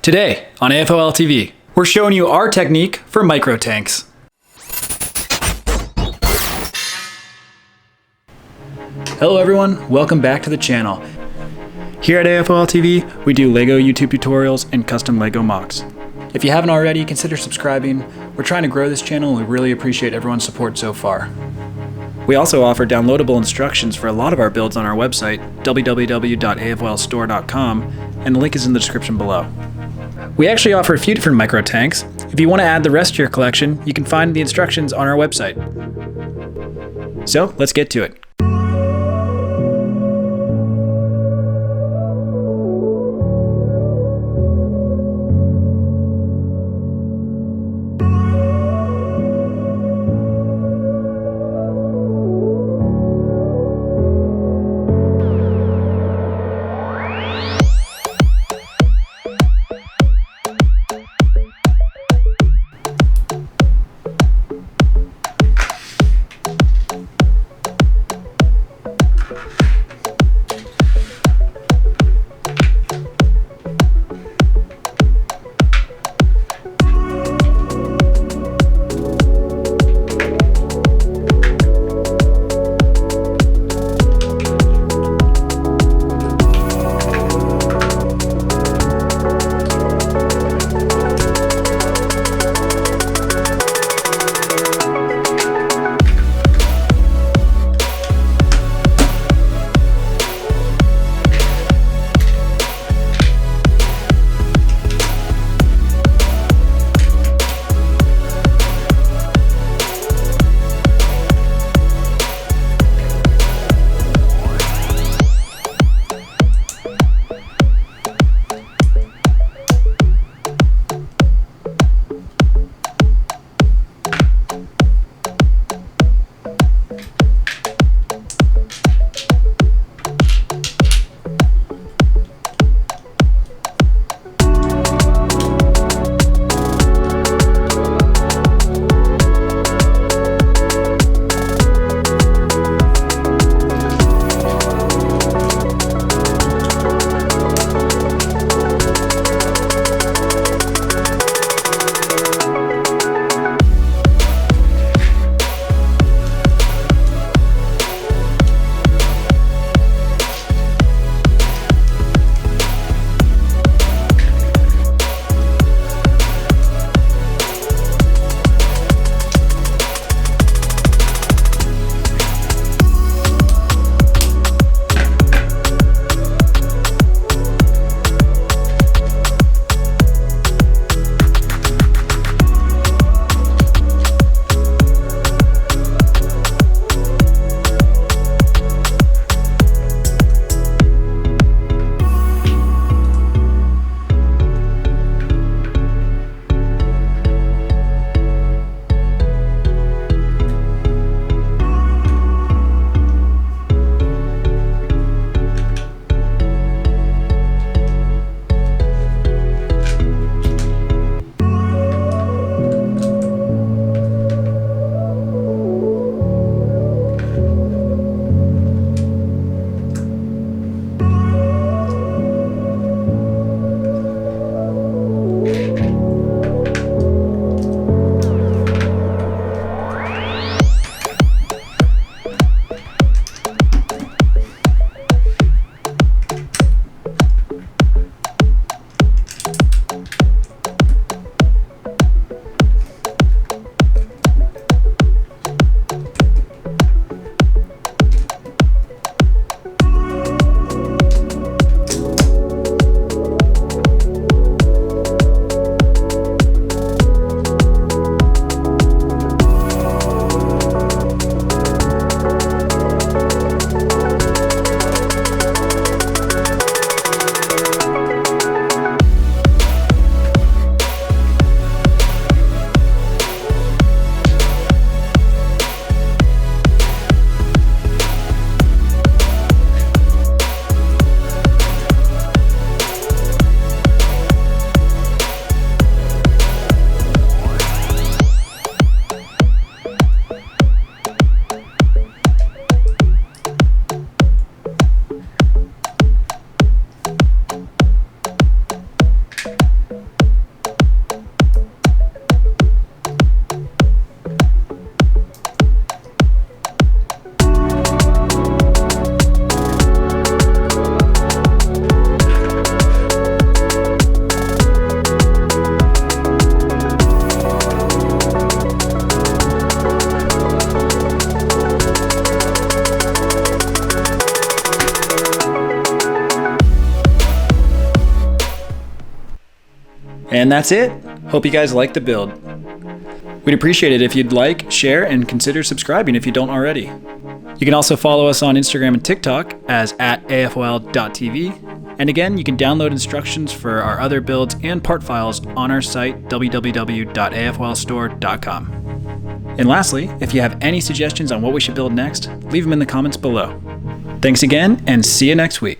Today on AFOL TV, we're showing you our technique for micro tanks. Hello everyone, welcome back to the channel. Here at AFOL TV, we do LEGO YouTube tutorials and custom LEGO mocks. If you haven't already, consider subscribing. We're trying to grow this channel and we really appreciate everyone's support so far. We also offer downloadable instructions for a lot of our builds on our website, www.afolstore.com, and the link is in the description below. We actually offer a few different micro tanks. If you want to add the rest to your collection, you can find the instructions on our website. So, let's get to it. And that's it. Hope you guys liked the build. We'd appreciate it if you'd like, share, and consider subscribing if you don't already. You can also follow us on Instagram and TikTok as @afol.tv. And again, you can download instructions for our other builds and part files on our site, www.afolstore.com. And lastly, if you have any suggestions on what we should build next, leave them in the comments below. Thanks again, and see you next week.